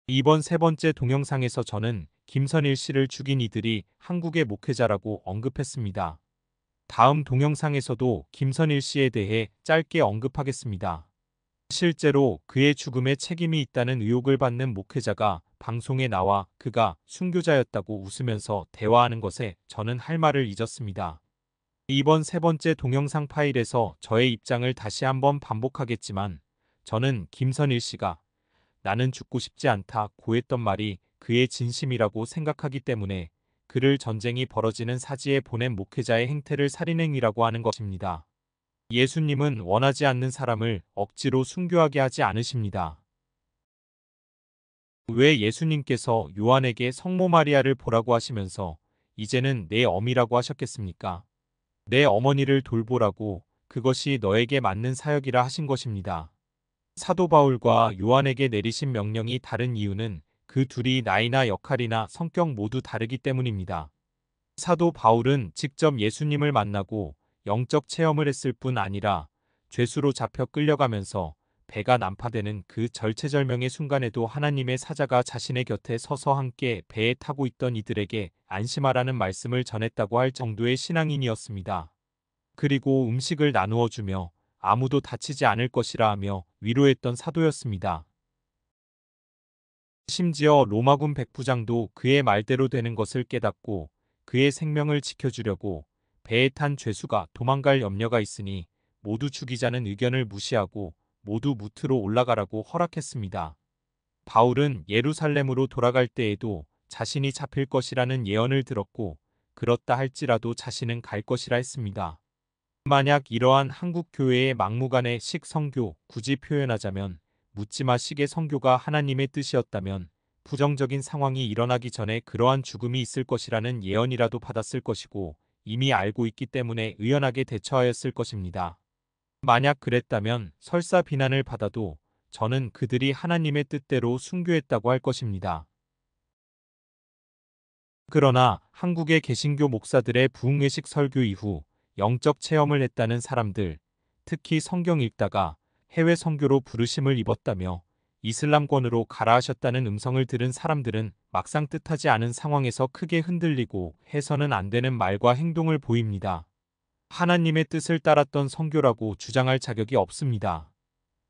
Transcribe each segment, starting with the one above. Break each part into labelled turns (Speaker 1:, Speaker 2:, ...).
Speaker 1: 이번 세 번째 동영상에서 저는 김선일 씨를 죽인 이들이 한국의 목회자라고 언급했습니다. 다음 동영상에서도 김선일 씨에 대해 짧게 언급하겠습니다. 실제로 그의 죽음에 책임이 있다는 의혹을 받는 목회자가 방송에 나와 그가 순교자였다고 웃으면서 대화하는 것에 저는 할 말을 잊었습니다. 이번 세 번째 동영상 파일에서 저의 입장을 다시 한번 반복하겠지만 저는 김선일 씨가 나는 죽고 싶지 않다 고했던 말이 그의 진심이라고 생각하기 때문에 그를 전쟁이 벌어지는 사지에 보낸 목회자의 행태를 살인행위라고 하는 것입니다. 예수님은 원하지 않는 사람을 억지로 순교하게 하지 않으십니다. 왜 예수님께서 요한에게 성모 마리아를 보라고 하시면서 이제는 내 어미라고 하셨겠습니까? 내 어머니를 돌보라고 그것이 너에게 맞는 사역이라 하신 것입니다. 사도 바울과 요한에게 내리신 명령이 다른 이유는 그 둘이 나이나 역할이나 성격 모두 다르기 때문입니다. 사도 바울은 직접 예수님을 만나고 영적 체험을 했을 뿐 아니라 죄수로 잡혀 끌려가면서 배가 난파되는 그 절체절명의 순간에도 하나님의 사자가 자신의 곁에 서서 함께 배에 타고 있던 이들에게 안심하라는 말씀을 전했다고 할 정도의 신앙인이었습니다. 그리고 음식을 나누어 주며 아무도 다치지 않을 것이라 하며 위로했던 사도였습니다. 심지어 로마군 백부장도 그의 말대로 되는 것을 깨닫고 그의 생명을 지켜주려고 배에 탄 죄수가 도망갈 염려가 있으니 모두 죽이자는 의견을 무시하고 모두 무트로 올라가라고 허락했습니다. 바울은 예루살렘으로 돌아갈 때에도 자신이 잡힐 것이라는 예언을 들었고 그렇다 할지라도 자신은 갈 것이라 했습니다. 만약 이러한 한국 교회의 막무가내 식 선교, 굳이 표현하자면 묻지마 식의 선교가 하나님의 뜻이었다면 부정적인 상황이 일어나기 전에 그러한 죽음이 있을 것이라는 예언이라도 받았을 것이고 이미 알고 있기 때문에 의연하게 대처하였을 것입니다. 만약 그랬다면 설사 비난을 받아도 저는 그들이 하나님의 뜻대로 순교했다고 할 것입니다. 그러나 한국의 개신교 목사들의 부흥회식 설교 이후 영적 체험을 했다는 사람들, 특히 성경 읽다가 해외 선교로 부르심을 입었다며 이슬람권으로 가라 하셨다는 음성을 들은 사람들은 막상 뜻하지 않은 상황에서 크게 흔들리고 해서는 안 되는 말과 행동을 보입니다. 하나님의 뜻을 따랐던 선교라고 주장할 자격이 없습니다.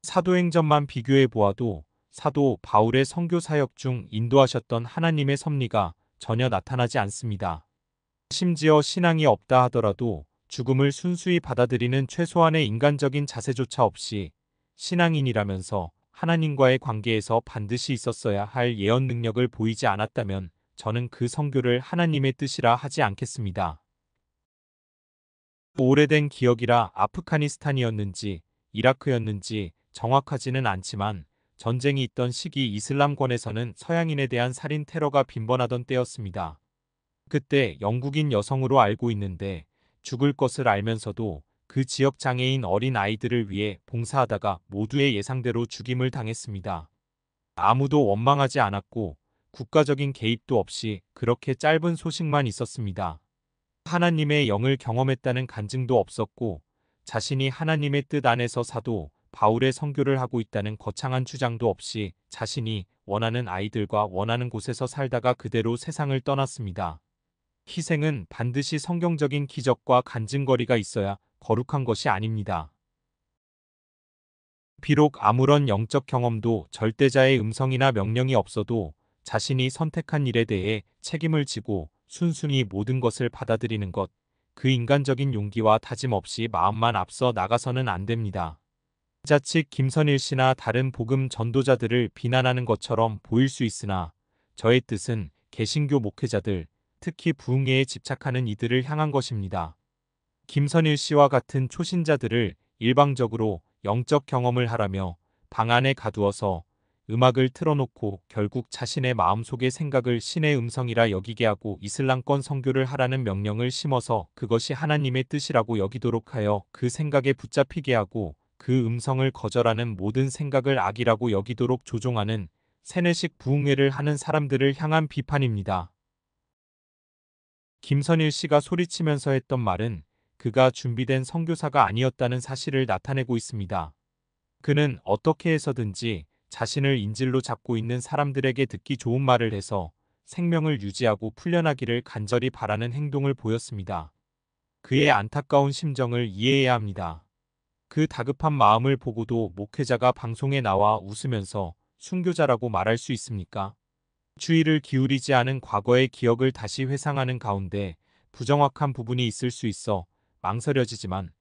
Speaker 1: 사도행전만 비교해 보아도 사도 바울의 선교 사역 중 인도하셨던 하나님의 섭리가 전혀 나타나지 않습니다. 심지어 신앙이 없다 하더라도 죽음을 순수히 받아들이는 최소한의 인간적인 자세조차 없이 신앙인이라면서 하나님과의 관계에서 반드시 있었어야 할 예언 능력을 보이지 않았다면 저는 그 선교를 하나님의 뜻이라 하지 않겠습니다. 오래된 기억이라 아프가니스탄이었는지 이라크였는지 정확하지는 않지만 전쟁이 있던 시기 이슬람권에서는 서양인에 대한 살인 테러가 빈번하던 때였습니다. 그때 영국인 여성으로 알고 있는데 죽을 것을 알면서도 그 지역 장애인 어린 아이들을 위해 봉사하다가 모두의 예상대로 죽임을 당했습니다. 아무도 원망하지 않았고 국가적인 개입도 없이 그렇게 짧은 소식만 있었습니다. 하나님의 영을 경험했다는 간증도 없었고 자신이 하나님의 뜻 안에서 사도 바울의 선교를 하고 있다는 거창한 주장도 없이 자신이 원하는 아이들과 원하는 곳에서 살다가 그대로 세상을 떠났습니다. 희생은 반드시 성경적인 기적과 간증거리가 있어야 거룩한 것이 아닙니다. 비록 아무런 영적 경험도 절대자의 음성이나 명령이 없어도 자신이 선택한 일에 대해 책임을 지고 순순히 모든 것을 받아들이는 것, 그 인간적인 용기와 다짐 없이 마음만 앞서 나가서는 안 됩니다. 자칫 김선일 씨나 다른 복음 전도자들을 비난하는 것처럼 보일 수 있으나 저의 뜻은 개신교 목회자들, 특히 부흥회에 집착하는 이들을 향한 것입니다. 김선일 씨와 같은 초신자들을 일방적으로 영적 경험을 하라며 방 안에 가두어서 음악을 틀어놓고 결국 자신의 마음속의 생각을 신의 음성이라 여기게 하고 이슬람권 선교를 하라는 명령을 심어서 그것이 하나님의 뜻이라고 여기도록 하여 그 생각에 붙잡히게 하고 그 음성을 거절하는 모든 생각을 악이라고 여기도록 조종하는 세뇌식 부흥회를 하는 사람들을 향한 비판입니다. 김선일 씨가 소리치면서 했던 말은 그가 준비된 선교사가 아니었다는 사실을 나타내고 있습니다. 그는 어떻게 해서든지 자신을 인질로 잡고 있는 사람들에게 듣기 좋은 말을 해서 생명을 유지하고 풀려나기를 간절히 바라는 행동을 보였습니다. 그의 안타까운 심정을 이해해야 합니다. 그 다급한 마음을 보고도 목회자가 방송에 나와 웃으면서 순교자라고 말할 수 있습니까? 주의를 기울이지 않은 과거의 기억을 다시 회상하는 가운데 부정확한 부분이 있을 수 있어 망설여지지만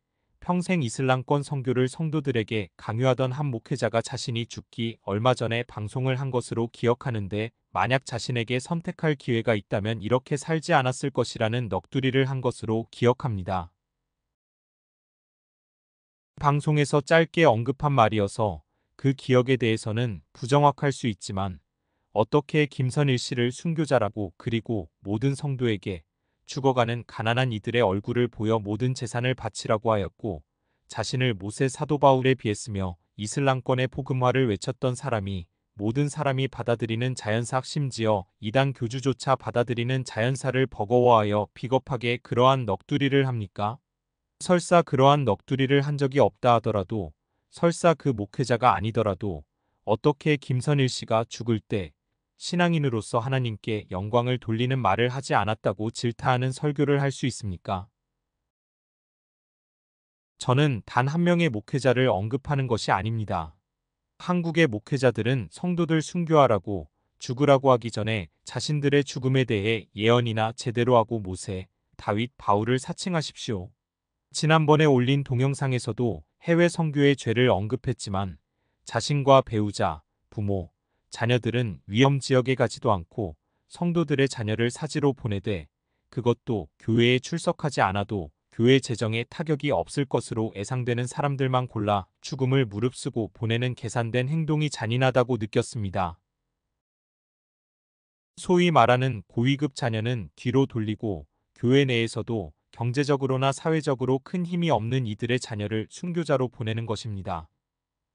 Speaker 1: 평생 이슬람권 선교를 성도들에게 강요하던 한 목회자가 자신이 죽기 얼마 전에 방송을 한 것으로 기억하는데 만약 자신에게 선택할 기회가 있다면 이렇게 살지 않았을 것이라는 넋두리를 한 것으로 기억합니다. 방송에서 짧게 언급한 말이어서 그 기억에 대해서는 부정확할 수 있지만 어떻게 김선일 씨를 순교자라고 그리고 모든 성도에게 죽어가는 가난한 이들의 얼굴을 보여 모든 재산을 바치라고 하였고 자신을 모세 사도 바울에 비했으며 이슬람권의 복음화를 외쳤던 사람이 모든 사람이 받아들이는 자연사 심지어 이단 교주조차 받아들이는 자연사를 버거워하여 비겁하게 그러한 넋두리를 합니까? 설사 그러한 넋두리를 한 적이 없다 하더라도 설사 그 목회자가 아니더라도 어떻게 김선일 씨가 죽을 때 신앙인으로서 하나님께 영광을 돌리는 말을 하지 않았다고 질타하는 설교를 할 수 있습니까? 저는 단 한 명의 목회자를 언급하는 것이 아닙니다. 한국의 목회자들은 성도들 순교하라고 죽으라고 하기 전에 자신들의 죽음에 대해 예언이나 제대로 하고 모세, 다윗, 바울을 사칭하십시오. 지난번에 올린 동영상에서도 해외 선교의 죄를 언급했지만 자신과 배우자, 부모, 자녀들은 위험 지역에 가지도 않고 성도들의 자녀를 사지로 보내되 그것도 교회에 출석하지 않아도 교회 재정에 타격이 없을 것으로 예상되는 사람들만 골라 죽음을 무릅쓰고 보내는 계산된 행동이 잔인하다고 느꼈습니다. 소위 말하는 고위급 자녀는 뒤로 돌리고 교회 내에서도 경제적으로나 사회적으로 큰 힘이 없는 이들의 자녀를 순교자로 보내는 것입니다.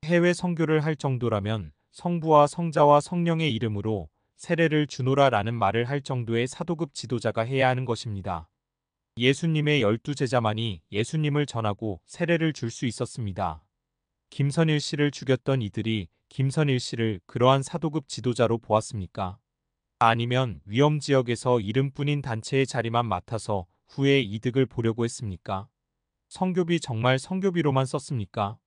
Speaker 1: 해외 선교를 할 정도라면 성부와 성자와 성령의 이름으로 세례를 주노라라는 말을 할 정도의 사도급 지도자가 해야 하는 것입니다. 예수님의 12제자만이 예수님을 전하고 세례를 줄 수 있었습니다. 김선일 씨를 죽였던 이들이 김선일 씨를 그러한 사도급 지도자로 보았습니까? 아니면 위험 지역에서 이름뿐인 단체의 자리만 맡아서 후에 이득을 보려고 했습니까? 선교비 정말 선교비로만 썼습니까?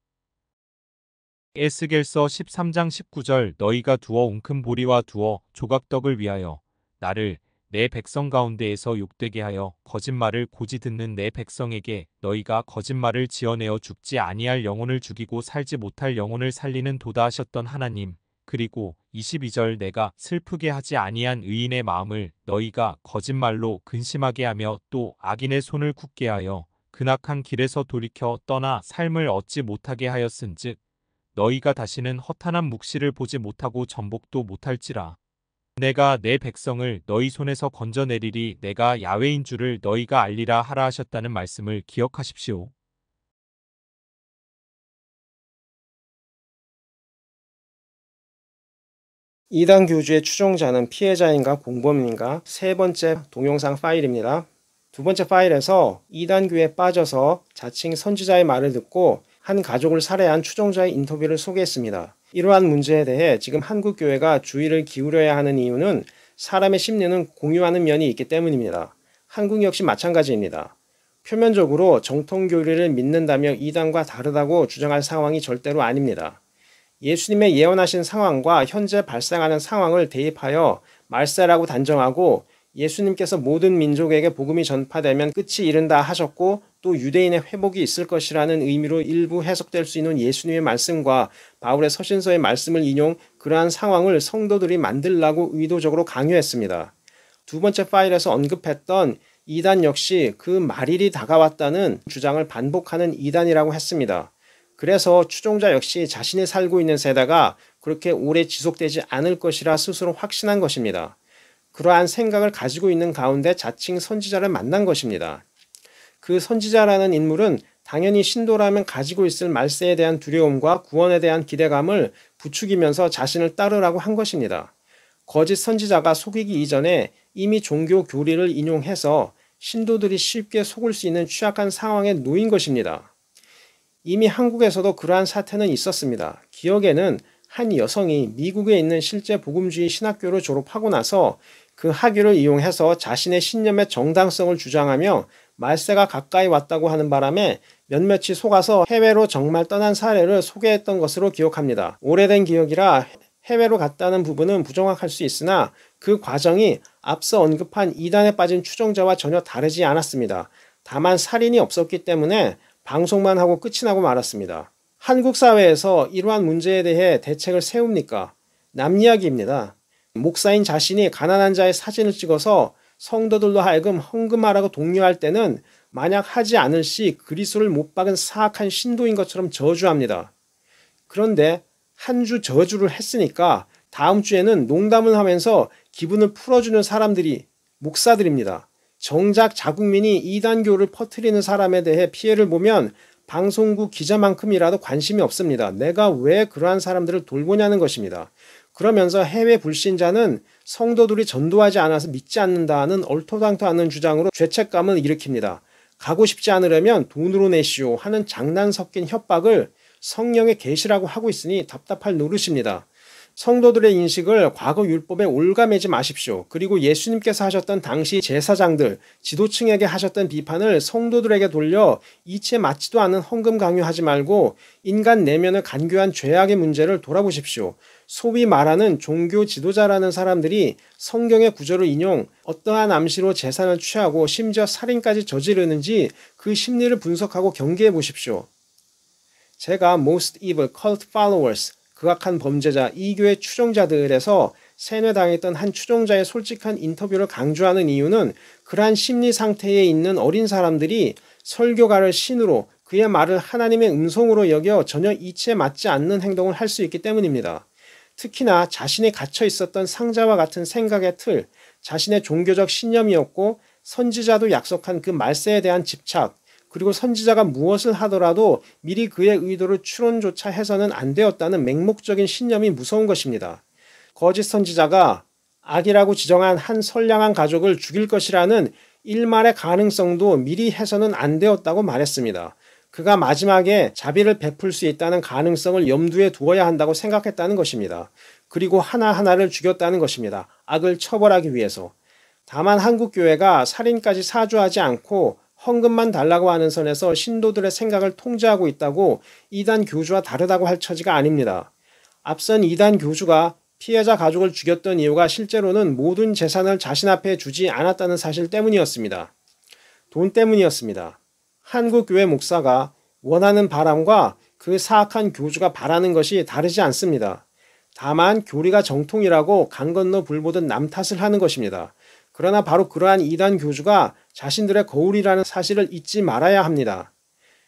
Speaker 1: 에스겔서 13장 19절 너희가 두어 웅큰 보리와 두어 조각떡을 위하여 나를 내 백성 가운데에서 욕되게 하여 거짓말을 고지 듣는 내 백성에게 너희가 거짓말을 지어내어 죽지 아니할 영혼을 죽이고 살지 못할 영혼을 살리는 도다 하셨던 하나님. 그리고 22절 내가 슬프게 하지 아니한 의인의 마음을 너희가 거짓말로 근심하게 하며 또 악인의 손을 굳게 하여 근악한 길에서 돌이켜 떠나 삶을 얻지 못하게 하였은즉 너희가 다시는 허탄한 묵시를 보지 못하고 전복도 못할지라. 내가 내 백성을 너희 손에서 건져내리리 내가 야훼인 줄을 너희가 알리라 하라 하셨다는 말씀을 기억하십시오.
Speaker 2: 이단 교주의 추종자는 피해자인가 공범인가 세 번째 동영상 파일입니다. 두 번째 파일에서 이단교에 빠져서 자칭 선지자의 말을 듣고 한 가족을 살해한 추종자의 인터뷰를 소개했습니다. 이러한 문제에 대해 지금 한국 교회가 주의를 기울여야 하는 이유는 사람의 심리는 공유하는 면이 있기 때문입니다. 한국 역시 마찬가지입니다. 표면적으로 정통교리를 믿는다며 이단과 다르다고 주장할 상황이 절대로 아닙니다. 예수님의 예언하신 상황과 현재 발생하는 상황을 대입하여 말세라고 단정하고 예수님께서 모든 민족에게 복음이 전파되면 끝이 이른다 하셨고 또 유대인의 회복이 있을 것이라는 의미로 일부 해석될 수 있는 예수님의 말씀과 바울의 서신서의 말씀을 인용 그러한 상황을 성도들이 만들라고 의도적으로 강요했습니다. 두 번째 파일에서 언급했던 이단 역시 그 말일이 다가왔다는 주장을 반복하는 이단이라고 했습니다. 그래서 추종자 역시 자신이 살고 있는 세대가 그렇게 오래 지속되지 않을 것이라 스스로 확신한 것입니다. 그러한 생각을 가지고 있는 가운데 자칭 선지자를 만난 것입니다. 그 선지자라는 인물은 당연히 신도라면 가지고 있을 말세에 대한 두려움과 구원에 대한 기대감을 부추기면서 자신을 따르라고 한 것입니다. 거짓 선지자가 속이기 이전에 이미 종교 교리를 인용해서 신도들이 쉽게 속을 수 있는 취약한 상황에 놓인 것입니다. 이미 한국에서도 그러한 사태는 있었습니다. 기억에는 한 여성이 미국에 있는 실제 복음주의 신학교를 졸업하고 나서 그 학위를 이용해서 자신의 신념의 정당성을 주장하며 말세가 가까이 왔다고 하는 바람에 몇몇이 속아서 해외로 정말 떠난 사례를 소개했던 것으로 기억합니다. 오래된 기억이라 해외로 갔다는 부분은 부정확할 수 있으나 그 과정이 앞서 언급한 이단에 빠진 추종자와 전혀 다르지 않았습니다. 다만 살인이 없었기 때문에 방송만 하고 끝이 나고 말았습니다. 한국 사회에서 이러한 문제에 대해 대책을 세웁니까? 남 이야기입니다. 목사인 자신이 가난한 자의 사진을 찍어서 성도들로 하여금 헌금하라고 독려할 때는 만약 하지 않을 시 그리스도를 못 박은 사악한 신도인 것처럼 저주합니다. 그런데 한 주 저주를 했으니까 다음 주에는 농담을 하면서 기분을 풀어주는 사람들이 목사들입니다. 정작 자국민이 이단교를 퍼뜨리는 사람에 대해 피해를 보면 방송국 기자만큼이라도 관심이 없습니다. 내가 왜 그러한 사람들을 돌보냐는 것입니다. 그러면서 해외 불신자는 성도들이 전도하지 않아서 믿지 않는다는 얼토당토 않는 주장으로 죄책감을 일으킵니다. 가고 싶지 않으려면 돈으로 내시오 하는 장난 섞인 협박을 성령의 계시라고 하고 있으니 답답할 노릇입니다. 성도들의 인식을 과거 율법에 올가매지 마십시오. 그리고 예수님께서 하셨던 당시 제사장들, 지도층에게 하셨던 비판을 성도들에게 돌려 이치에 맞지도 않은 헌금 강요하지 말고 인간 내면을 간교한 죄악의 문제를 돌아보십시오. 소위 말하는 종교 지도자라는 사람들이 성경의 구절을 인용, 어떠한 암시로 재산을 취하고 심지어 살인까지 저지르는지 그 심리를 분석하고 경계해 보십시오. 제가 Most Evil Cult Followers, 극악한 범죄자, 이교의 추종자들에서 세뇌당했던 한 추종자의 솔직한 인터뷰를 강조하는 이유는 그러한 심리 상태에 있는 어린 사람들이 설교가를 신으로 그의 말을 하나님의 음성으로 여겨 전혀 이치에 맞지 않는 행동을 할 수 있기 때문입니다. 특히나 자신이 갇혀 있었던 상자와 같은 생각의 틀, 자신의 종교적 신념이었고 선지자도 약속한 그 말세에 대한 집착, 그리고 선지자가 무엇을 하더라도 미리 그의 의도를 추론조차 해서는 안 되었다는 맹목적인 신념이 무서운 것입니다. 거짓 선지자가 악이라고 지정한 한 선량한 가족을 죽일 것이라는 일말의 가능성도 미리 해서는 안 되었다고 말했습니다. 그가 마지막에 자비를 베풀 수 있다는 가능성을 염두에 두어야 한다고 생각했다는 것입니다. 그리고 하나하나를 죽였다는 것입니다. 악을 처벌하기 위해서. 다만 한국 교회가 살인까지 사주하지 않고 헌금만 달라고 하는 선에서 신도들의 생각을 통제하고 있다고 이단 교주와 다르다고 할 처지가 아닙니다. 앞선 이단 교주가 피해자 가족을 죽였던 이유가 실제로는 모든 재산을 자신 앞에 주지 않았다는 사실 때문이었습니다. 돈 때문이었습니다. 한국 교회 목사가 원하는 바람과 그 사악한 교주가 바라는 것이 다르지 않습니다. 다만 교리가 정통이라고 강 건너 불 보듯 남 탓을 하는 것입니다. 그러나 바로 그러한 이단 교주가 자신들의 거울이라는 사실을 잊지 말아야 합니다.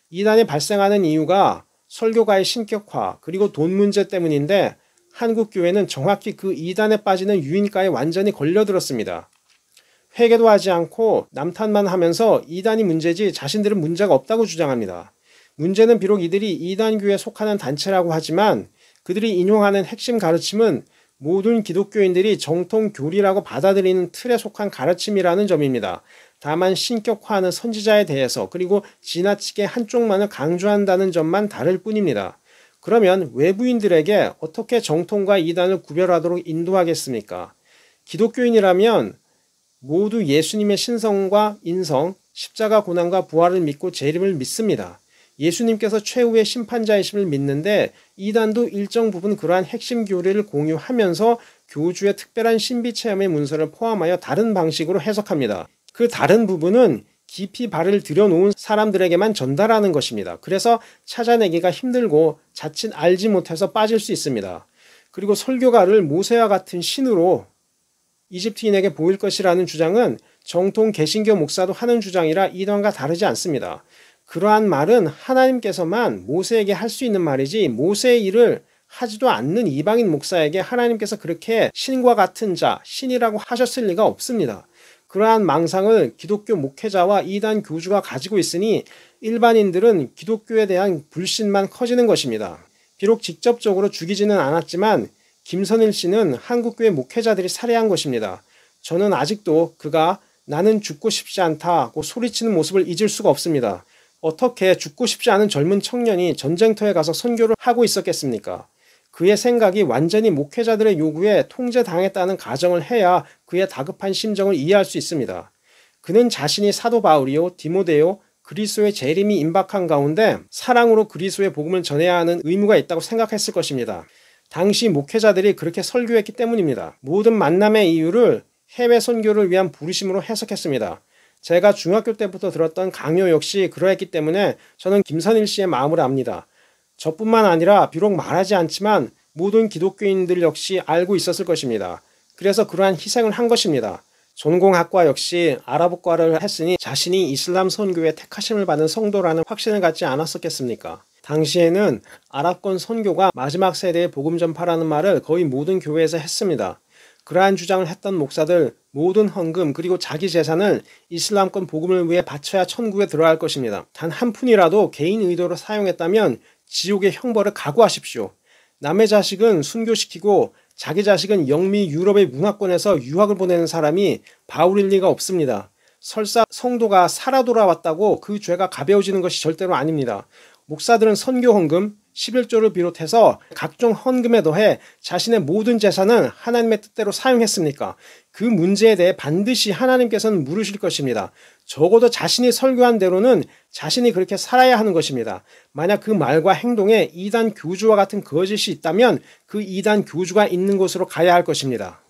Speaker 2: 이단이 발생하는 이유가 설교가의 신격화 그리고 돈 문제 때문인데 한국 교회는 정확히 그 이단에 빠지는 유인가에 완전히 걸려들었습니다. 회개도 하지 않고 남탓만 하면서 이단이 문제지 자신들은 문제가 없다고 주장합니다. 문제는 비록 이들이 이단교에 속하는 단체라고 하지만 그들이 인용하는 핵심 가르침은 모든 기독교인들이 정통 교리라고 받아들이는 틀에 속한 가르침이라는 점입니다. 다만 신격화하는 선지자에 대해서 그리고 지나치게 한쪽만을 강조한다는 점만 다를 뿐입니다. 그러면 외부인들에게 어떻게 정통과 이단을 구별하도록 인도하겠습니까? 기독교인이라면 모두 예수님의 신성과 인성, 십자가 고난과 부활을 믿고 재림을 믿습니다. 예수님께서 최후의 심판자이심을 믿는데 이단도 일정 부분 그러한 핵심 교리를 공유하면서 교주의 특별한 신비체험의 문서를 포함하여 다른 방식으로 해석합니다. 그 다른 부분은 깊이 발을 들여놓은 사람들에게만 전달하는 것입니다. 그래서 찾아내기가 힘들고 자칫 알지 못해서 빠질 수 있습니다. 그리고 설교가를 모세와 같은 신으로 이집트인에게 보일 것이라는 주장은 정통 개신교 목사도 하는 주장이라 이단과 다르지 않습니다. 그러한 말은 하나님께서만 모세에게 할 수 있는 말이지 모세의 일을 하지도 않는 이방인 목사에게 하나님께서 그렇게 신과 같은 자, 신이라고 하셨을 리가 없습니다. 그러한 망상을 기독교 목회자와 이단 교주가 가지고 있으니 일반인들은 기독교에 대한 불신만 커지는 것입니다. 비록 직접적으로 죽이지는 않았지만 김선일 씨는 한국교회 목회자들이 살해한 것입니다. 저는 아직도 그가 나는 죽고 싶지 않다고 소리치는 모습을 잊을 수가 없습니다. 어떻게 죽고 싶지 않은 젊은 청년이 전쟁터에 가서 선교를 하고 있었겠습니까? 그의 생각이 완전히 목회자들의 요구에 통제당했다는 가정을 해야 그의 다급한 심정을 이해할 수 있습니다. 그는 자신이 사도 바울이요 디모데요 그리스도의 재림이 임박한 가운데 사랑으로 그리스도의 복음을 전해야 하는 의무가 있다고 생각했을 것입니다. 당시 목회자들이 그렇게 설교했기 때문입니다. 모든 만남의 이유를 해외 선교를 위한 부르심으로 해석했습니다. 제가 중학교 때부터 들었던 강요 역시 그러했기 때문에 저는 김선일 씨의 마음을 압니다. 저뿐만 아니라 비록 말하지 않지만 모든 기독교인들 역시 알고 있었을 것입니다. 그래서 그러한 희생을 한 것입니다. 전공학과 역시 아랍어과를 했으니 자신이 이슬람 선교에 택하심을 받은 성도라는 확신을 갖지 않았었겠습니까? 당시에는 아랍권 선교가 마지막 세대의 복음 전파라는 말을 거의 모든 교회에서 했습니다. 그러한 주장을 했던 목사들 모든 헌금 그리고 자기 재산을 이슬람권 복음을 위해 바쳐야 천국에 들어갈 것입니다. 단 한 푼이라도 개인 의도로 사용했다면 지옥의 형벌을 각오하십시오. 남의 자식은 순교시키고 자기 자식은 영미 유럽의 문화권에서 유학을 보내는 사람이 바울일 리가 없습니다. 설사 성도가 살아 돌아왔다고 그 죄가 가벼워지는 것이 절대로 아닙니다. 목사들은 선교 헌금, 11조를 비롯해서 각종 헌금에 더해 자신의 모든 재산을 하나님의 뜻대로 사용했습니까? 그 문제에 대해 반드시 하나님께서는 물으실 것입니다. 적어도 자신이 설교한 대로는 자신이 그렇게 살아야 하는 것입니다. 만약 그 말과 행동에 이단 교주와 같은 거짓이 있다면 그 이단 교주가 있는 곳으로 가야 할 것입니다.